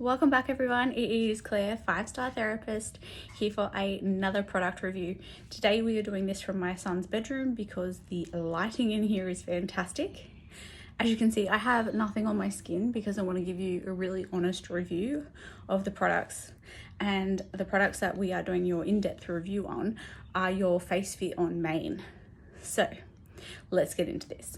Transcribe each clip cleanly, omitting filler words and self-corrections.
Welcome back everyone, it is Claire, 5-star therapist, here for another product review. Today we are doing this from my son's bedroom because the lighting in here is fantastic. As you can see, I have nothing on my skin because I want to give you a really honest review of the products. And the products that we are doing your in-depth review on are your FaceFit on main. So let's get into this.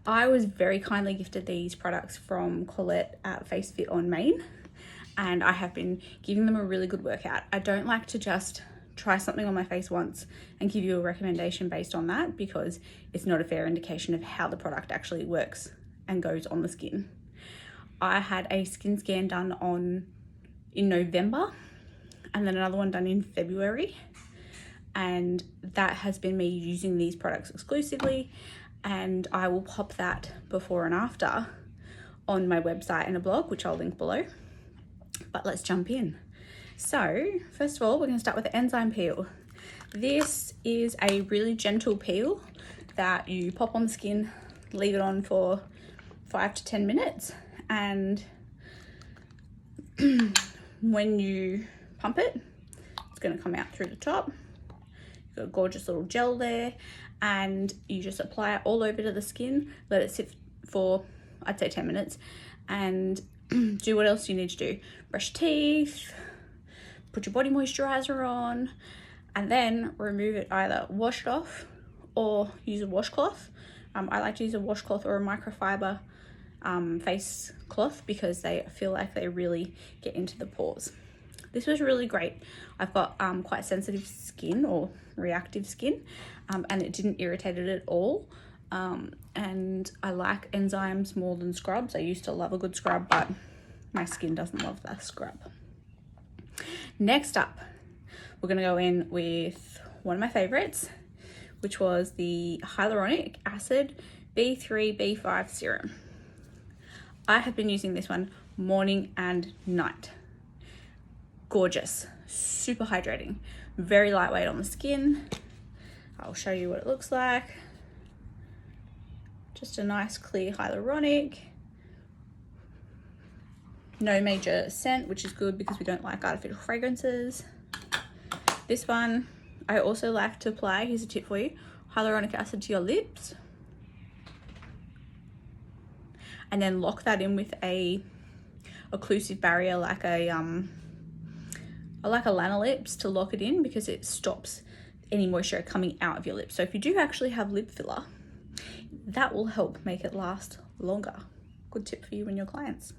I was very kindly gifted these products from Colette at FaceFit on Main, and I have been giving them a really good workout. I don't like to just try something on my face once and give you a recommendation based on that because it's not a fair indication of how the product actually works and goes on the skin. I had a skin scan done in November and then another one done in February, and that has been me using these products exclusively. And I will pop that before and after on my website and a blog, which I'll link below. But let's jump in. So first of all, we're going to start with the enzyme peel. This is a really gentle peel that you pop on the skin, leave it on for 5 to 10 minutes, and when you pump it, it's going to come out through the top. You've got a gorgeous little gel there, and you just apply it all over to the skin, let it sit for, I'd say 10 minutes, and do what else you need to do. Brush your teeth, put your body moisturizer on, and then remove it, either wash it off or use a washcloth. I like to use a washcloth or a microfiber face cloth because they feel like they really get into the pores. This was really great. I've got quite sensitive skin or reactive skin, and it didn't irritate it at all. And I like enzymes more than scrubs. I used to love a good scrub, but my skin doesn't love the scrub. Next up, we're gonna go in with one of my favorites, which was the hyaluronic acid B3 B5 serum. I have been using this one morning and night. Gorgeous, super hydrating, very lightweight on the skin. I'll show you what it looks like. Just a nice clear hyaluronic. No major scent, which is good because we don't like artificial fragrances. This one, I also like to apply, here's a tip for you, hyaluronic acid to your lips. And then lock that in with a occlusive barrier like I like a Lanolips to lock it in because it stops any moisture coming out of your lips. So if you do actually have lip filler, that will help make it last longer. Good tip for you and your clients.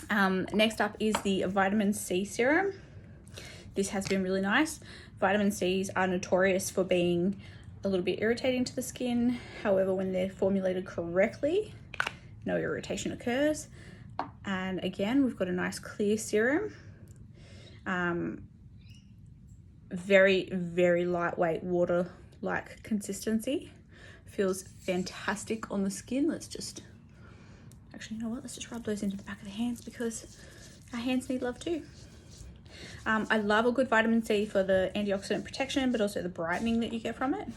Next up is the vitamin C serum. This has been really nice. Vitamin C's are notorious for being a little bit irritating to the skin. However, when they're formulated correctly, no irritation occurs. And again, we've got a nice clear serum. Very, very lightweight, water-like consistency. Feels fantastic on the skin. Let's just, actually, you know what? Let's just rub those into the back of the hands because our hands need love too. I love a good vitamin C for the antioxidant protection, but also the brightening that you get from it.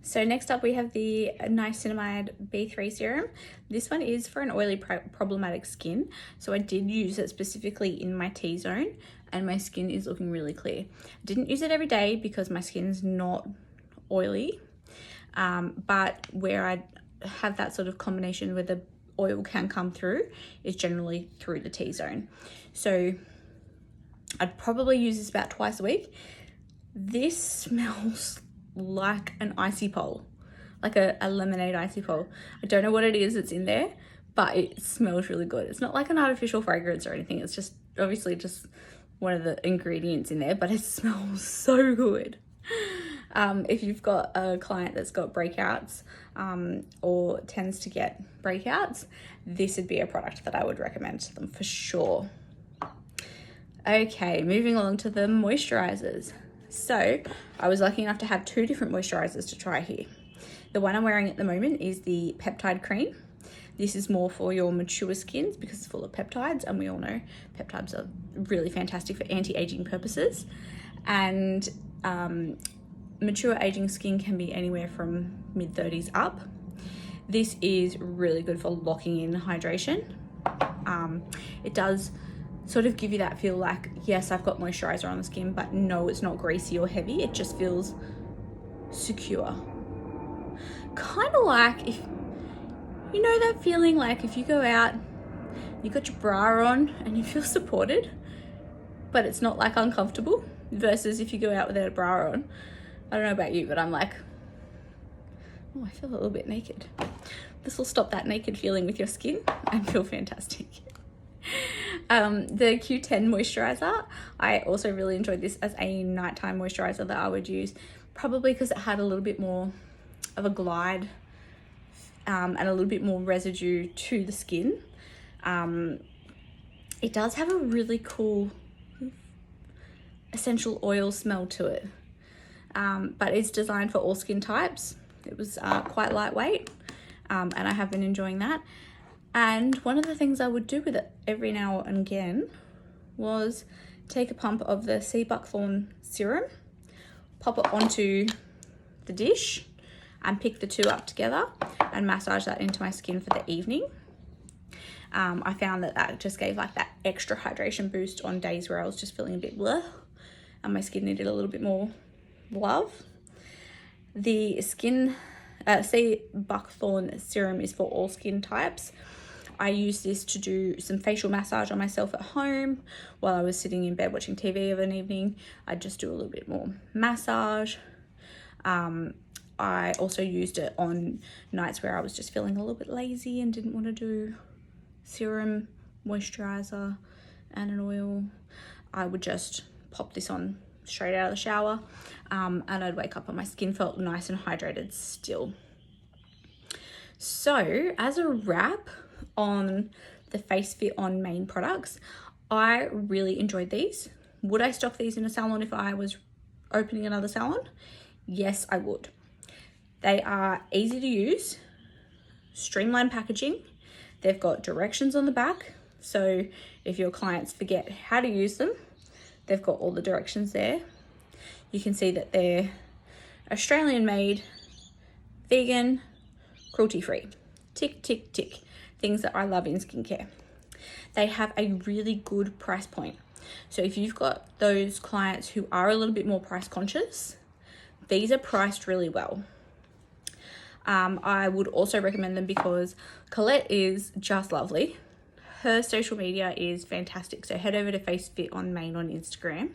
So next up we have the niacinamide B3 serum. This one is for an oily problematic skin. So I did use it specifically in my T-zone and my skin is looking really clear. I didn't use it every day because my skin's not oily, but where I have that sort of combination where the oil can come through is generally through the T-zone. So I'd probably use this about twice a week. This smells like an icy pole, like a lemonade icy pole. I don't know what it is that's in there, but it smells really good. It's not like an artificial fragrance or anything. It's just obviously just one of the ingredients in there, but it smells so good. If you've got a client that's got breakouts or tends to get breakouts, this would be a product that I would recommend to them for sure. Okay, moving along to the moisturizers. So I was lucky enough to have 2 different moisturizers to try here. The one I'm wearing at the moment is the peptide cream. This is more for your mature skins because it's full of peptides, and we all know peptides are really fantastic for anti-aging purposes. And mature aging skin can be anywhere from mid-30s up. This is really good for locking in hydration It does sort of give you that feel like, yes, I've got moisturizer on the skin, but no, it's not greasy or heavy. It just feels secure. Kind of like, if you know that feeling, like if you go out, you got your bra on and you feel supported, but it's not like uncomfortable, versus if you go out without a bra on. I don't know about you, but I'm like, oh, I feel a little bit naked. This will stop that naked feeling with your skin and feel fantastic. The Q10 moisturizer, I also really enjoyed this as a nighttime moisturizer that I would use, probably because it had a little bit more of a glide and a little bit more residue to the skin. It does have a really cool essential oil smell to it, but it's designed for all skin types. It was quite lightweight, and I have been enjoying that. And one of the things I would do with it every now and again was take a pump of the sea buckthorn serum, pop it onto the dish, and pick the two up together and massage that into my skin for the evening. I found that just gave like that extra hydration boost on days where I was just feeling a bit bleh and my skin needed a little bit more love. The sea buckthorn serum is for all skin types. I used this to do some facial massage on myself at home while I was sitting in bed watching TV of an evening. I'd just do a little bit more massage. I also used it on nights where I was just feeling a little bit lazy and didn't want to do serum, moisturizer, and an oil. I would just pop this on straight out of the shower, and I'd wake up and my skin felt nice and hydrated still. So as a wrap on the FaceFit on main products, I really enjoyed these. Would I stock these in a salon if I was opening another salon? Yes, I would. They are easy to use, streamlined packaging. They've got directions on the back, so if your clients forget how to use them, they've got all the directions there. You can see that they're Australian made, vegan, cruelty-free. Tick, tick, tick. Things that I love in skincare. They have a really good price point. So if you've got those clients who are a little bit more price conscious, these are priced really well. I would also recommend them because Colette is just lovely. Her social media is fantastic. So head over to FaceFit on Main on Instagram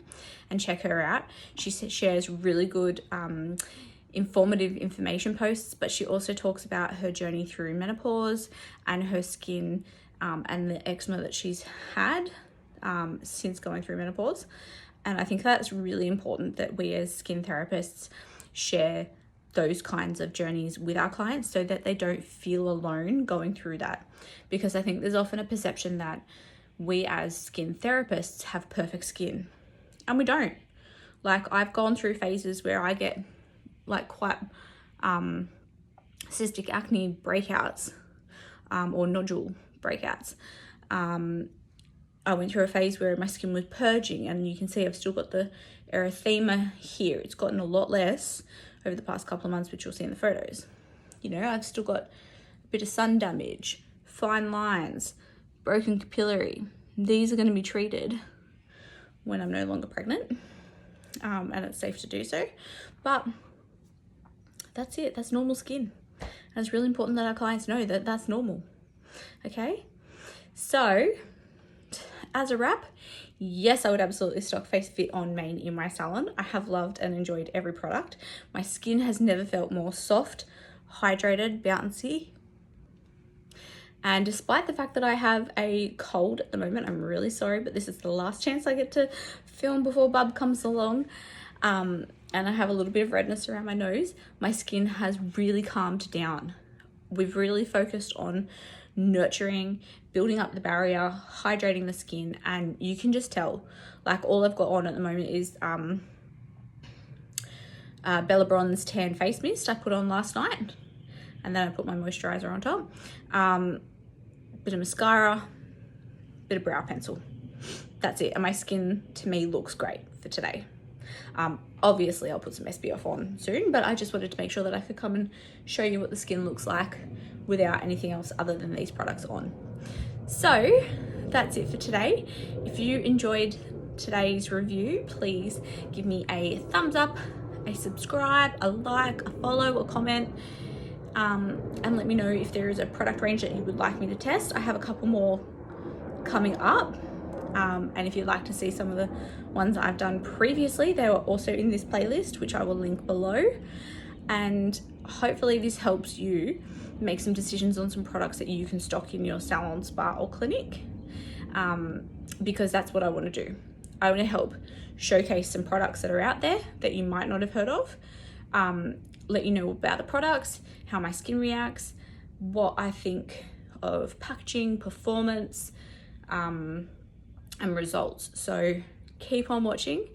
and check her out. She shares really good informative information posts, but she also talks about her journey through menopause and her skin and the eczema that she's had since going through menopause. And I think that's really important that we as skin therapists share those kinds of journeys with our clients so that they don't feel alone going through that. Because I think there's often a perception that we as skin therapists have perfect skin, and we don't. Like, I've gone through phases where I get like quite cystic acne breakouts or nodule breakouts. I went through a phase where my skin was purging, and you can see I've still got the erythema here. It's gotten a lot less over the past couple of months, which you'll see in the photos. You know, I've still got a bit of sun damage, fine lines, broken capillary. These are going to be treated when I'm no longer pregnant, and it's safe to do so. But that's it. That's normal skin. And it's really important that our clients know that that's normal. Okay? So, as a wrap, yes, I would absolutely stock FaceFit on Main in my salon. I have loved and enjoyed every product. My skin has never felt more soft, hydrated, bouncy. And despite the fact that I have a cold at the moment, I'm really sorry, but this is the last chance I get to film before Bub comes along. And I have a little bit of redness around my nose. My skin has really calmed down. We've really focused on nurturing, building up the barrier, hydrating the skin, and you can just tell, like, all I've got on at the moment is Bella Bronze Tan Face Mist I put on last night, and then I put my moisturizer on top, bit of mascara, bit of brow pencil. That's it, and my skin to me looks great for today. Obviously I'll put some SPF on soon, but I just wanted to make sure that I could come and show you what the skin looks like without anything else other than these products on. So that's it for today. If you enjoyed today's review, please give me a thumbs up, a subscribe, a like, a follow, a comment, and let me know if there is a product range that you would like me to test. I have a couple more coming up, and if you'd like to see some of the ones I've done previously, they were also in this playlist, which I will link below. And hopefully this helps you make some decisions on some products that you can stock in your salon, spa or clinic, because that's what I want to do. I want to help showcase some products that are out there that you might not have heard of, let you know about the products, how my skin reacts, what I think of packaging, performance, and results. So keep on watching,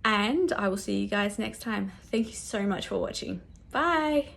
and I will see you guys next time. Thank you so much for watching. Bye.